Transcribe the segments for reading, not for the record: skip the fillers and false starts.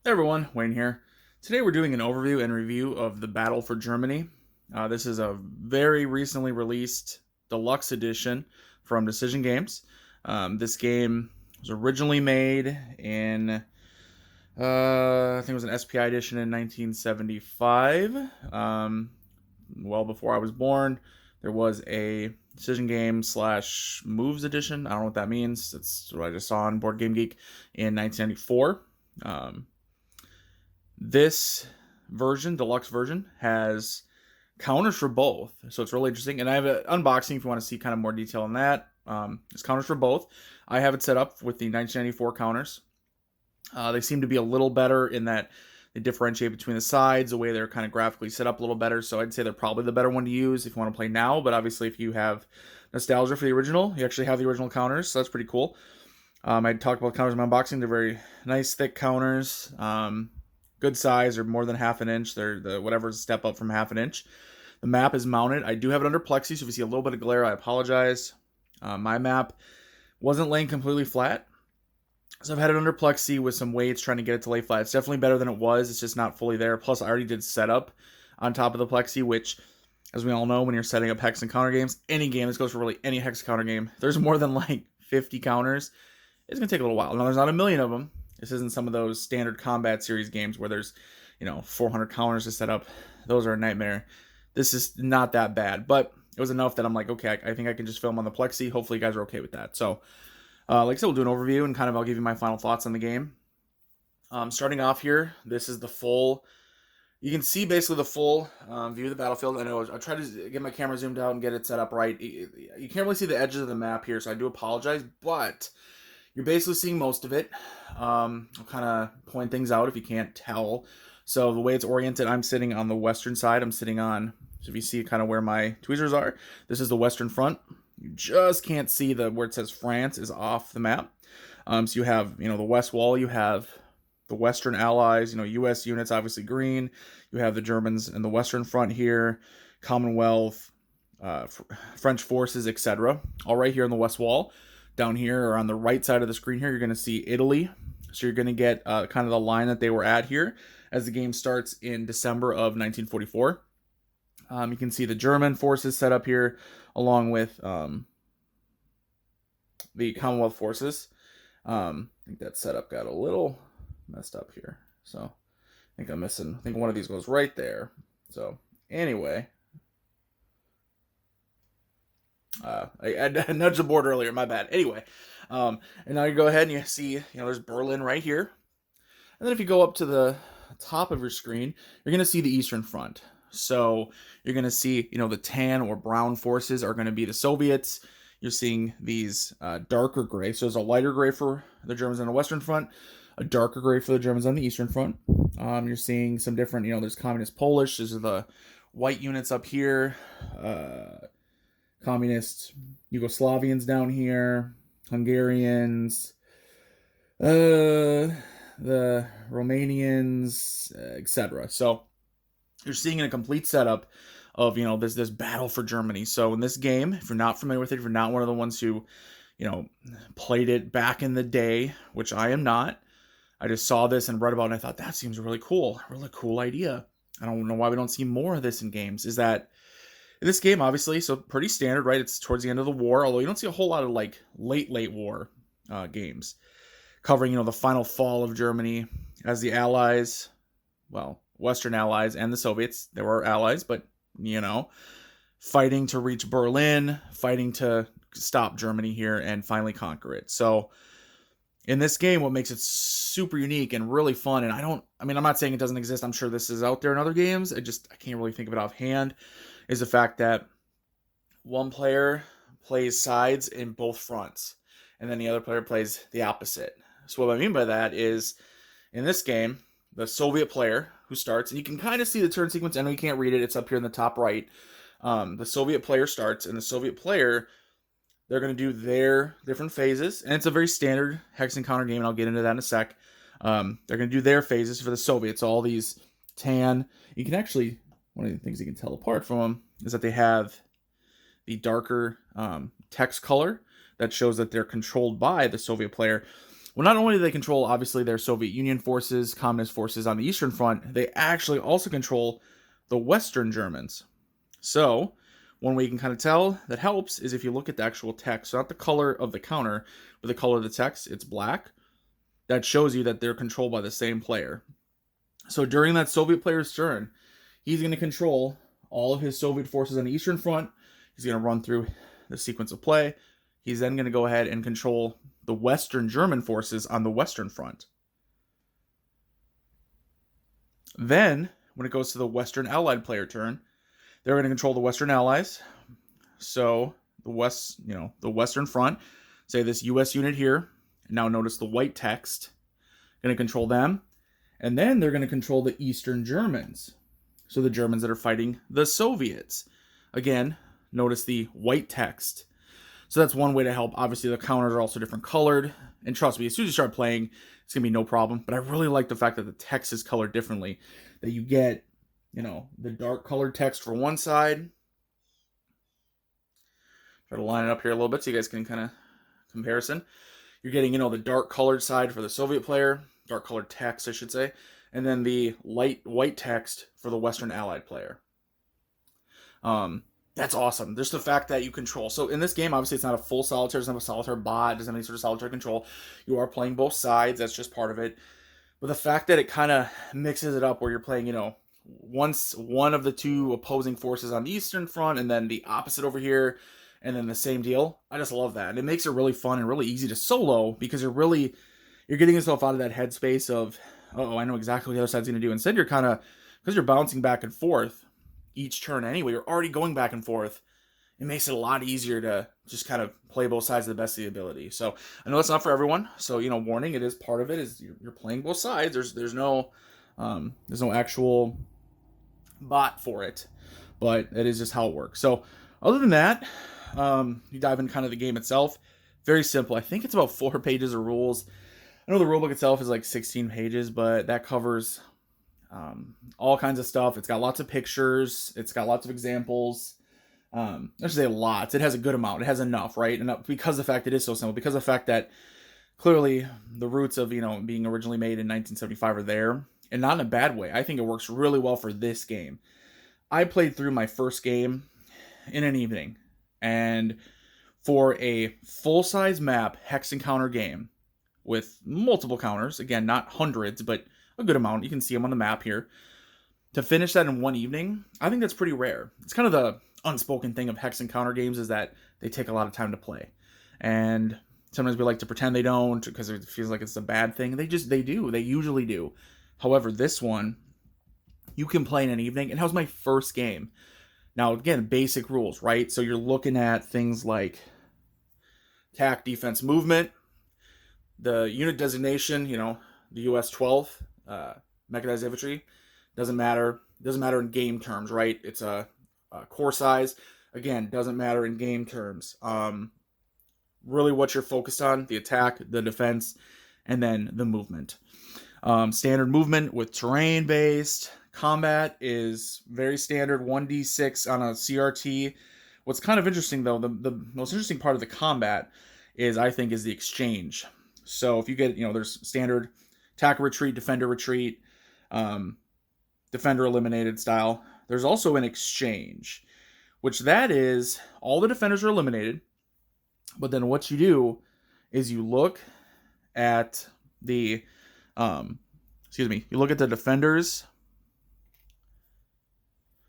Hey everyone, Wayne here. Today we're doing an overview and review of the Battle for Germany. This is a very recently released Deluxe Edition from Decision Games. This game was originally made in, I think it was an SPI edition in 1975. Well before I was born. There was a Decision Game slash Moves edition. I don't know what that means. That's what I just saw on Board Game Geek in 1994. This version, deluxe version, has counters for both, so it's really interesting. And I have an unboxing if you want to see kind of more detail on that. It's counters for both. I have it set up with the 1994 counters. They seem to be a little better in that they differentiate between the sides, the way they're kind of graphically set up a little better. So I'd say they're probably the better one to use if you want to play now. But obviously, if you have nostalgia for the original, you actually have the original counters, so that's pretty cool. I talked about counters in my unboxing. They're very nice, thick counters. Good size, or more than half an inch. They're the whatever's a step up from half an inch. The map is mounted. I do have it under plexi, so if you see a little bit of glare, I apologize. My map wasn't laying completely flat, so I've had it under plexi with some weights trying to get it to lay flat. It's definitely better than it was. It's just not fully there. Plus, I already did setup on top of the plexi, which, as we all know, when you're setting up hex and counter games, any game, this goes for really any hex counter game, there's more than like 50 counters. It's going to take a little while. Now, there's not a million of them. This isn't some of those standard combat series games where there's, 400 counters to set up. Those are a nightmare. This is not that bad, but it was enough that I'm like, okay, I think I can just film on the plexi. Hopefully you guys are okay with that. So, like I said, we'll do an overview and kind of I'll give you my final thoughts on the game. Starting off here, this is the full. You can see basically the full view of the battlefield. I know I tried to get my camera zoomed out and get it set up right. You can't really see the edges of the map here, so I do apologize, but you're basically seeing most of it. I'll kind of point things out if you can't tell. So the way it's oriented, I'm sitting on the western side. I'm sitting on, so if you see kind of where my tweezers are, this is the western front. You just can't see where it says France is off the map. So you have, the west wall, you have the Western allies, U.S. units, obviously green. You have the Germans in the western front here, Commonwealth, French forces, etc. All right here on the west wall. Down here, or on the right side of the screen here, you're going to see Italy. So you're going to get kind of the line that they were at here as the game starts in December of 1944. You can see the German forces set up here, along with the Commonwealth forces. I think that setup got a little messed up here. So I think I'm missing. I think one of these goes right there. So anyway. I nudged the board earlier, my bad. Anyway, and now you go ahead and you see, there's Berlin right here. And then if you go up to the top of your screen, you're going to see the Eastern Front. So you're going to see, the tan or brown forces are going to be the Soviets. You're seeing these darker gray. So there's a lighter gray for the Germans on the Western Front, a darker gray for the Germans on the Eastern Front. You're seeing some different, there's Communist Polish. These are the white units up here. Communist Yugoslavians down here, Hungarians, the Romanians, etc. So you're seeing a complete setup of this battle for Germany. So in this game, if you're not familiar with it, if you're not one of the ones who played it back in the day, which I am not, I just saw this and read about it and I thought that seems really cool idea. I don't know why we don't see more of this in games. Is that in this game, obviously, so pretty standard, right? It's towards the end of the war, although you don't see a whole lot of like late war games covering, the final fall of Germany as the Allies, well, Western Allies and the Soviets, they were allies, but fighting to reach Berlin, fighting to stop Germany here and finally conquer it. So in this game, what makes it super unique and really fun, and I'm not saying it doesn't exist. I'm sure this is out there in other games. I can't really think of it offhand, is the fact that one player plays sides in both fronts, and then the other player plays the opposite. So what I mean by that is, in this game, the Soviet player who starts, and you can kind of see the turn sequence. I know you can't read it. It's up here in the top right. The Soviet player starts, and the Soviet player, they're going to do their different phases, and it's a very standard hex and counter game, and I'll get into that in a sec. They're going to do their phases for the Soviets. All these tan. You can actually, one of the things you can tell apart from them is that they have the darker text color that shows that they're controlled by the Soviet player. Well, not only do they control, obviously, their Soviet Union forces, Communist forces on the Eastern Front, they actually also control the Western Germans. So, one way you can kind of tell that helps is if you look at the actual text. So not the color of the counter, but the color of the text, it's black. That shows you that they're controlled by the same player. So during that Soviet player's turn, he's going to control all of his Soviet forces on the Eastern Front. He's going to run through the sequence of play. He's then going to go ahead and control the Western German forces on the Western Front. Then, when it goes to the Western Allied player turn, they're going to control the Western Allies. So the Western Front, say this U.S. unit here. Now notice the white text. Going to control them. And then they're going to control the Eastern Germans. So the Germans that are fighting the Soviets. Again, notice the white text. So that's one way to help. Obviously, the counters are also different colored. And trust me, as soon as you start playing, it's going to be no problem. But I really like the fact that the text is colored differently. That you get, the dark colored text for one side. Try to line it up here a little bit so you guys can kind of comparison. You're getting, the dark colored side for the Soviet player. Dark colored text, I should say. And then the light white text for the Western Allied player. That's awesome. Just the fact that you control. So in this game, obviously, it's not a full solitaire. It doesn't have a solitaire bot. It doesn't have any sort of solitaire control. You are playing both sides. That's just part of it. But the fact that it kind of mixes it up where you're playing, once one of the two opposing forces on the Eastern Front and then the opposite over here and then the same deal. I just love that. And it makes it really fun and really easy to solo because you're getting yourself out of that headspace of, I know exactly what the other side's going to do. Instead, you're kind of, because you're bouncing back and forth each turn anyway, you're already going back and forth. It makes it a lot easier to just kind of play both sides to the best of the ability. So I know that's not for everyone. So, warning, it is part of it is you're playing both sides. There's no actual bot for it, but it is just how it works. So other than that, you dive in kind of the game itself. Very simple. I think it's about 4 pages of rules. I know the rulebook itself is like 16 pages, but that covers all kinds of stuff. It's got lots of pictures. It's got lots of examples. I should say lots. It has a good amount. It has enough, right? And because of the fact it is so simple, because of the fact that clearly the roots of, being originally made in 1975 are there, and not in a bad way. I think it works really well for this game. I played through my first game in an evening, and for a full-size map hex encounter game with multiple counters, again, not hundreds, but a good amount. You can see them on the map here. To finish that in one evening, I think that's pretty rare. It's kind of the unspoken thing of hex encounter games is that they take a lot of time to play. And sometimes we like to pretend they don't because it feels like it's a bad thing. They do. They usually do. However, this one, you can play in an evening. And that was my first game. Now, again, basic rules, right? So you're looking at things like attack, defense, movement, the unit designation, the US 12th, mechanized infantry, doesn't matter in game terms, right? It's a core size, again, doesn't matter in game terms. Really what you're focused on, the attack, the defense, and then the movement. Standard movement with terrain based. Combat is very standard, 1d6 on a CRT. What's kind of interesting though, the most interesting part of the combat is the exchange. So if you get, there's standard attacker retreat, defender retreat, defender eliminated style. There's also an exchange, which that is all the defenders are eliminated. But then what you do is you look at the, you look at the defenders.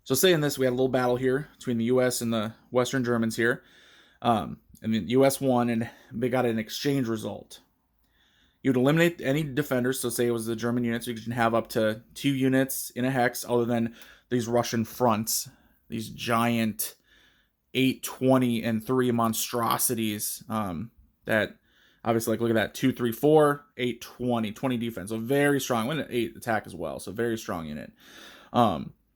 So say in this, we had a little battle here between the U.S. and the Western Germans here. And the U.S. won, and they got an exchange result. You would eliminate any defenders, so say it was the German units, you can have up to 2 units in a hex, other than these Russian fronts, these giant 8, 20, and 3 monstrosities that obviously, look at that, 2, 3, 4, 8, 20 defense, so very strong, and 8 attack as well, so very strong unit.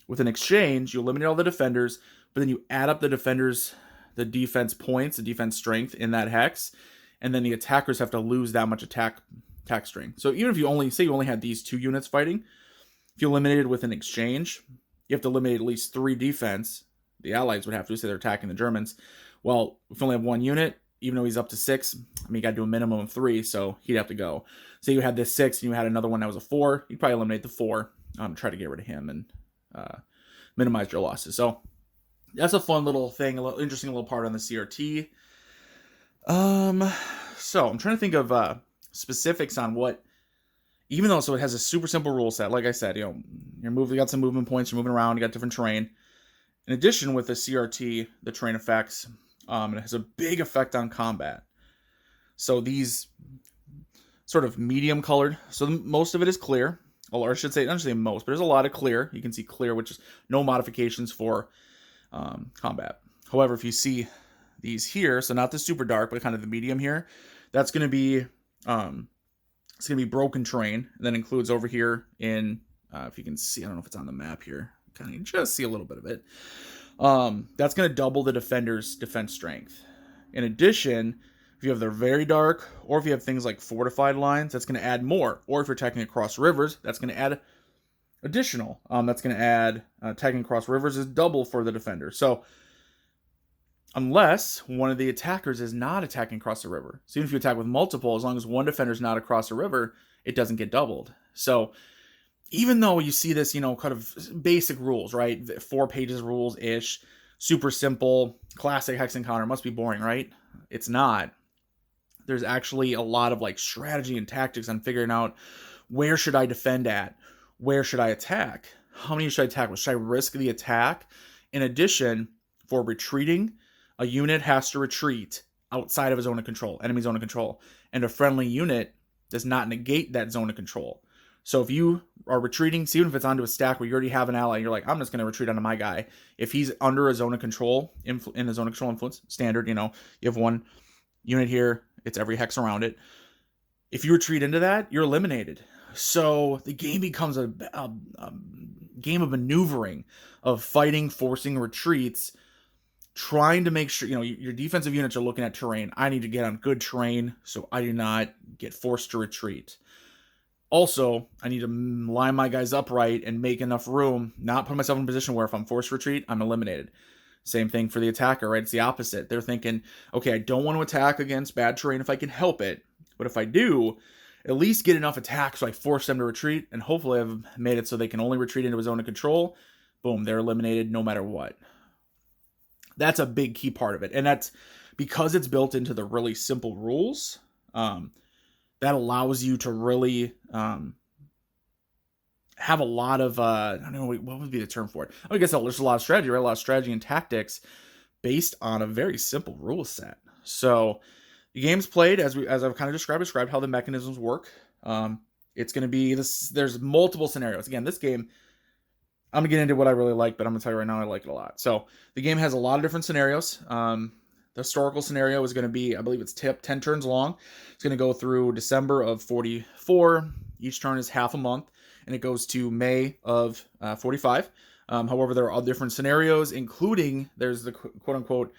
With an exchange, you eliminate all the defenders, but then you add up the defenders, the defense points, the defense strength in that hex, and then the attackers have to lose that much attack string. So even if you only had these 2 units fighting, if you eliminated with an exchange, you have to eliminate at least 3 defense. The Allies would have to say they're attacking the Germans. Well, if you only have 1 unit, even though he's up to 6, I mean, you got to do a minimum of 3, so he'd have to go. Say you had this 6 and you had another one that was a 4, you'd probably eliminate the 4, try to get rid of him and minimize your losses. So that's a fun little thing, a little interesting little part on the CRT. So I'm trying to think of specifics on what, even though, so it has a super simple rule set. Like I said, you got some movement points, you're moving around, you got different terrain. In addition, with the CRT, the terrain effects, it has a big effect on combat. So these sort of medium colored, so most of it is clear, or I should say, not say most, but there's a lot of clear. You can see clear, which is no modifications for combat. However, if you see these here, so not the super dark, but kind of the medium here, that's going to be it's going to be broken terrain. And that includes over here in if you can see, I don't know if it's on the map here, kind of just see a little bit of it. That's going to double the defender's defense strength. In addition, if you have the very dark, or if you have things like fortified lines, that's going to add more. Or if you're attacking across rivers, that's going to add additional. That's going to add attacking across rivers is double for the defender. So unless one of the attackers is not attacking across the river. So even if you attack with multiple, as long as one defender is not across the river, it doesn't get doubled. So even though you see this, kind of basic rules, right? 4 pages rules-ish, super simple, classic hex encounter, must be boring, right? It's not. There's actually a lot of strategy and tactics on figuring out where should I defend at? Where should I attack? How many should I attack with? Should I risk the attack? In addition, for retreating, a unit has to retreat outside of a zone of control, enemy zone of control, and a friendly unit does not negate that zone of control. So if you are retreating, see, even if it's onto a stack where you already have an ally, you're like, I'm just going to retreat onto my guy. If he's under a zone of control, in a zone of control influence, standard, you have one unit here, it's every hex around it. If you retreat into that, you're eliminated. So the game becomes a game of maneuvering, of fighting, forcing retreats, trying to make sure, your defensive units are looking at terrain. I need to get on good terrain so I do not get forced to retreat. Also, I need to line my guys up right and make enough room, not put myself in a position where if I'm forced to retreat, I'm eliminated. Same thing for the attacker, right? It's the opposite. They're thinking, okay, I don't want to attack against bad terrain if I can help it. But if I do, at least get enough attack so I force them to retreat, and hopefully I've made it so they can only retreat into a zone of control. Boom, they're eliminated no matter what. That's a big key part of it. And that's because it's built into the really simple rules. That allows you to really have a lot of, I don't know, what would be the term for it? I guess there's a lot of strategy, right? A lot of strategy and tactics based on a very simple rule set. So the game's played, as I've kind of described how the mechanisms work. It's going to be this, there's multiple scenarios. Again, this game, I'm going to get into what I really like, but I'm going to tell you right now I like it a lot. So the game has a lot of different scenarios. The historical scenario is going to be, I believe it's 10 turns long. It's going to go through December of 44. Each turn is half a month, and it goes to May of 45. However, there are all different scenarios, including there's the quote-unquote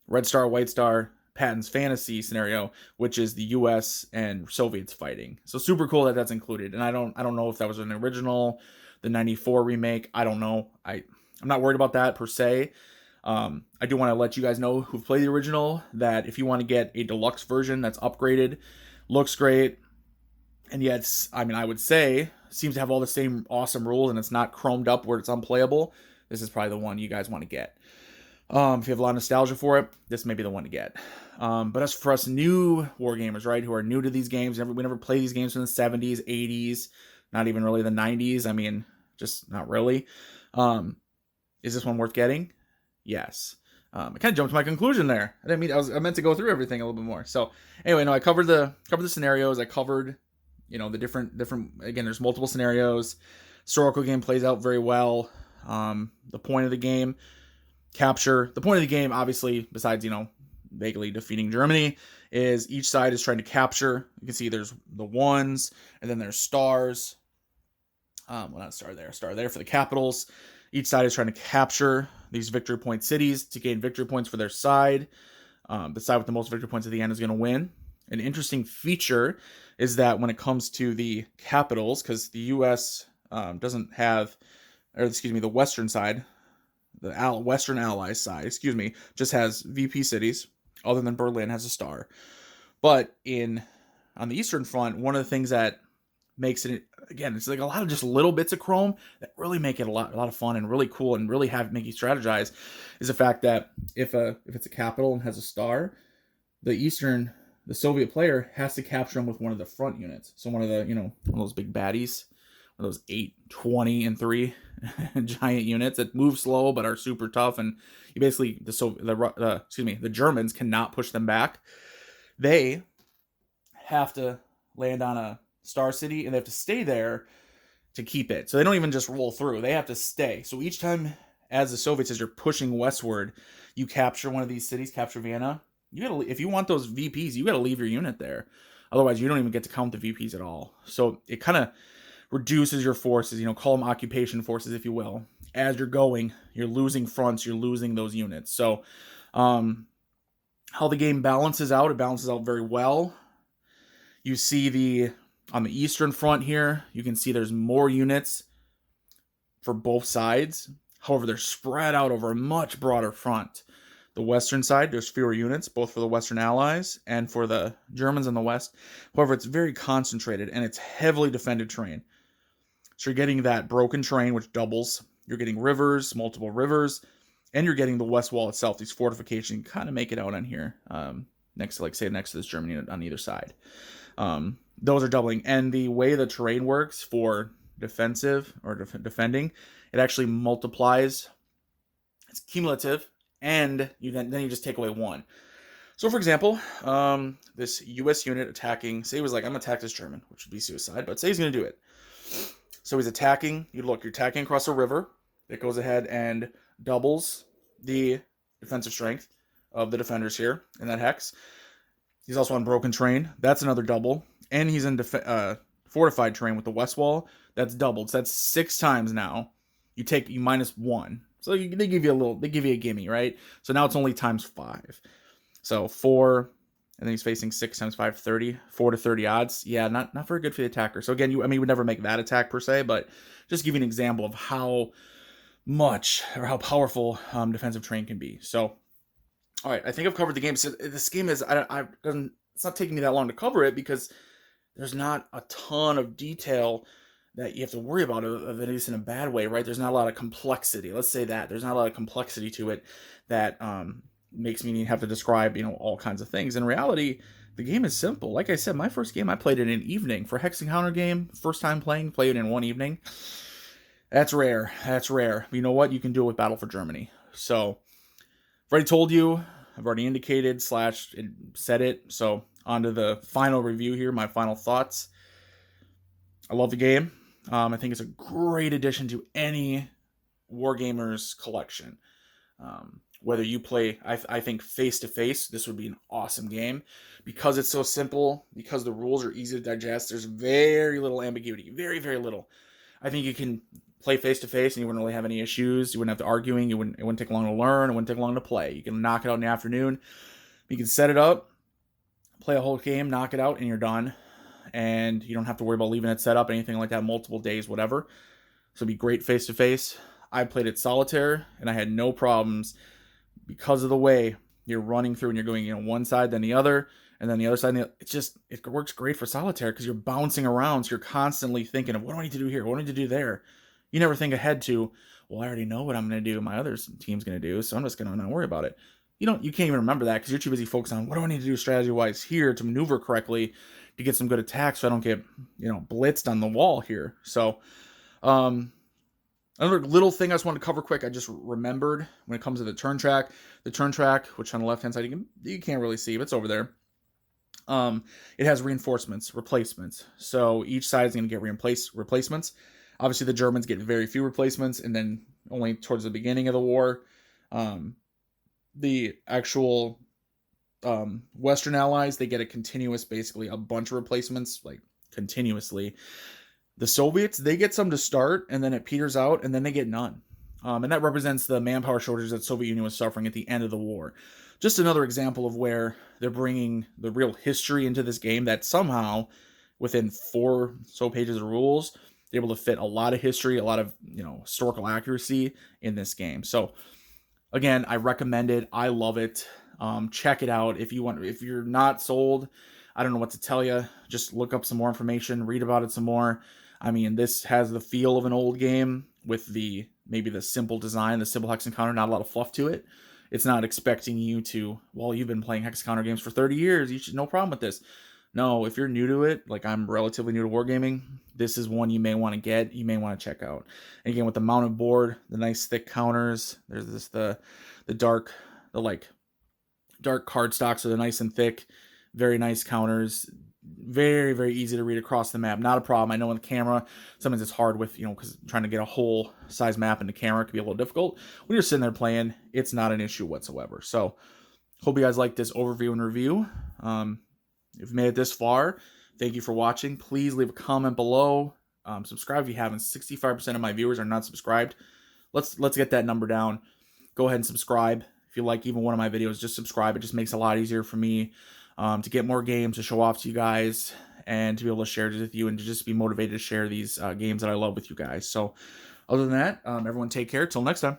Red Star, White Star, Patton's Fantasy scenario, which is the U.S. and Soviets fighting. So super cool that that's included. And I don't know if that was an original, the 94 remake. I don't know. I'm not worried about that per se. I do want to let you guys know who've played the original that if you want to get a deluxe version that's upgraded, looks great, and yet, I would say, seems to have all the same awesome rules and it's not chromed up where it's unplayable, this is probably the one you guys want to get. If you have a lot of nostalgia for it, this may be the one to get. But as for us new wargamers, right, who are new to these games, we never played these games from the 70s, 80s, not even really the 90s, just not really. Is this one worth getting? Yes. I kind of jumped to my conclusion there. I meant to go through everything a little bit more. So anyway, no, I covered the scenarios. I covered, the different, again, there's multiple scenarios. Historical game plays out very well. The point of the game, the point of the game, obviously, besides, vaguely defeating Germany, is each side is trying to capture. You can see there's the ones, and then there's stars. Well, not star there for the capitals. Each side is trying to capture these victory point cities to gain victory points for their side. The side with the most victory points at the end is going to win. An interesting feature is that when it comes to the capitals, because the U.S. doesn't have, the Western side, the Western Allies side, just has VP cities. other than Berlin has a star. But on the Eastern Front, one of the things that makes it, again, it's like a lot of just little bits of Chrome that really make it a lot of fun and really cool and really make you strategize, is the fact that if it's a capital and has a star, the Soviet player has to capture them with one of the front units. So one of one of those big baddies, one of those 8, 20, and 3 giant units that move slow but are super tough, and you basically the Germans cannot push them back. They have to land on a star city and they have to stay there to keep it. So they don't even just roll through. They have to stay. So each time as the Soviets, as you're pushing westward, you capture one of these cities, capture Vienna, if you want those VPs, you got to leave your unit there. Otherwise, you don't even get to count the VPs at all. So it kind of reduces your forces, call them occupation forces, if you will. As you're going, you're losing fronts, you're losing those units. So how the game balances out, it balances out very well. You see on the Eastern Front here, you can see there's more units for both sides. However, they're spread out over a much broader front. The Western side, there's fewer units, both for the Western Allies and for the Germans in the West. However, it's very concentrated, and it's heavily defended terrain. So you're getting that broken terrain, which doubles. You're getting rivers, multiple rivers, and you're getting the West Wall itself. These fortifications kind of make it out on here, next to this German unit on either side. Those are doubling. And the way the terrain works for defensive or defending, it actually multiplies. It's cumulative. And then you just take away 1. So, for example, this U.S. unit attacking, say he was like, I'm going to attack this German, which would be suicide, but say he's going to do it. So he's attacking. You're attacking across a river that goes ahead and doubles the defensive strength of the defenders here in that hex. He's also on broken terrain. That's another double. And he's in fortified terrain with the West Wall. That's doubled. So that's 6 times now. You minus 1. So they give you a gimme, right? So now it's only times 5. So 4, and then he's facing 6 times 5, 30, 4 to 30 odds. Yeah, not very good for the attacker. So again, you would never make that attack per se, but just give you an example of how much or how powerful defensive terrain can be. So, all right, I think I've covered the game. So this game is, it's not taking me that long to cover it because there's not a ton of detail that you have to worry about, at least in a bad way, right? There's not a lot of complexity. Let's say that. There's not a lot of complexity to it that makes me have to describe, all kinds of things. In reality, the game is simple. Like I said, my first game, I played it in an evening. For a Hex Encounter game, first time playing, played it in one evening. That's rare. You know what? You can do it with Battle for Germany. So, I've already told you. I've already indicated / said it. So, on to the final review here, my final thoughts. I love the game. I think it's a great addition to any Wargamers collection. Whether you play, I think face-to-face, this would be an awesome game. Because it's so simple, because the rules are easy to digest, there's very little ambiguity. Very, very little. I think you can play face-to-face and you wouldn't really have any issues. You wouldn't have to arguing. It wouldn't take long to learn. It wouldn't take long to play. You can knock it out in the afternoon. You can set it up, play a whole game, knock it out, and you're done. And you don't have to worry about leaving it set up, anything like that, multiple days, whatever. So it'd be great face-to-face. I played it solitaire, and I had no problems because of the way you're running through and you're going, one side, then the other, and then the other side. It works great for solitaire because you're bouncing around, so you're constantly thinking of, what do I need to do here? What do I need to do there? You never think ahead to, well, I already know what I'm going to do, my other team's going to do, so I'm just going to not worry about it. You can't even remember that because you're too busy focused on, what do I need to do strategy-wise here to maneuver correctly to get some good attacks so I don't get, blitzed on the wall here. So, another little thing I just wanted to cover quick, I just remembered when it comes to the turn track, which on the left-hand side you can't really see, but it's over there. It has reinforcements, replacements. So each side is going to get replacements. Obviously, the Germans get very few replacements, and then only towards the beginning of the war, the actual Western Allies, they get basically a bunch of replacements, like continuously. The Soviets, they get some to start, and then it peters out, and then they get none. And that represents the manpower shortage that the Soviet Union was suffering at the end of the war. Just another example of where they're bringing the real history into this game that somehow, within 4 so pages of rules, they're able to fit a lot of history, a lot of historical accuracy in this game. So, again, I recommend it. I love it. Check it out if you want. If you're not sold, I don't know what to tell you. Just look up some more information, read about it some more. I mean, this has the feel of an old game with maybe the simple design, the simple hex encounter, not a lot of fluff to it. It's not expecting you to, well, you've been playing hex encounter games for 30 years, you should no problem with this. No, if you're new to it, like I'm relatively new to wargaming, this is one you may want to get, you may want to check out. And again, with the mounted board, the nice thick counters, there's the dark, dark card stocks are nice and thick, very nice counters, very, very easy to read across the map. Not a problem. I know on the camera, sometimes it's hard with, because trying to get a whole size map in the camera can be a little difficult. When you're sitting there playing, it's not an issue whatsoever. So, hope you guys like this overview and review. If you made it this far, thank you for watching. Please leave a comment below. Subscribe if you haven't. 65% of my viewers are not subscribed. Let's get that number down. Go ahead and subscribe. If you like even one of my videos, just subscribe. It just makes it a lot easier for me to get more games to show off to you guys and to be able to share it with you and to just be motivated to share these games that I love with you guys. So other than that, everyone take care. Till next time.